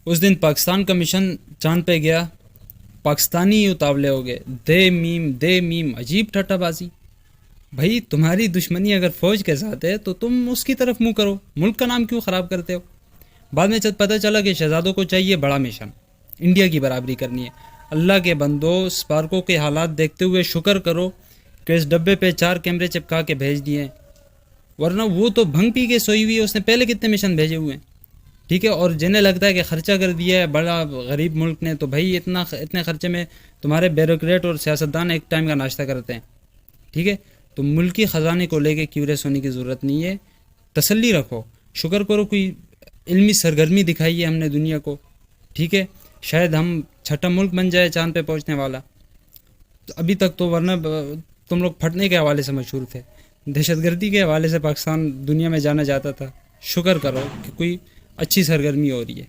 اس دن پاکستان کا مشن چاند پہ گیا، پاکستانی ہی اتاولے ہو گئے، دے میم عجیب ٹھٹا بازی. بھائی تمہاری دشمنی اگر فوج کے ساتھ ہے تو تم اس کی طرف منہ کرو، ملک کا نام کیوں خراب کرتے ہو؟ بعد میں پتہ چلا کہ شہزادوں کو چاہیے بڑا مشن، انڈیا کی برابری کرنی ہے. اللہ کے بندو، اسپارکو کے حالات دیکھتے ہوئے شکر کرو کہ اس ڈبے پہ 4 کیمرے چپکا کے بھیج دیے ہیں، ورنہ وہ تو بھنگ پی کے سوئی ہوئی ہے، اس نے پہلے کتنے مشن بھیجے ہوئے ہیں. ٹھیک ہے، اور جنہیں لگتا ہے کہ خرچہ کر دیا ہے بڑا غریب ملک نے، تو بھائی اتنے خرچے میں تمہارے بیوروکریٹ اور سیاستدان ایک ٹائم کا ناشتہ کرتے ہیں. ٹھیک ہے، تو ملکی خزانے کو لے کے کیوریس ہونے کی ضرورت نہیں ہے، تسلی رکھو، شکر کرو کوئی علمی سرگرمی دکھائی ہے ہم نے دنیا کو. ٹھیک ہے، شاید ہم چھٹا ملک بن جائے چاند پہ پہنچنے والا. تو ابھی تک تو ورنہ تم لوگ پھٹنے کے حوالے سے مشہور تھے، دہشت گردی کے حوالے سے پاکستان دنیا میں جانا جاتا تھا. شکر کرو کہ کوئی اچھی سرگرمی ہو رہی ہے.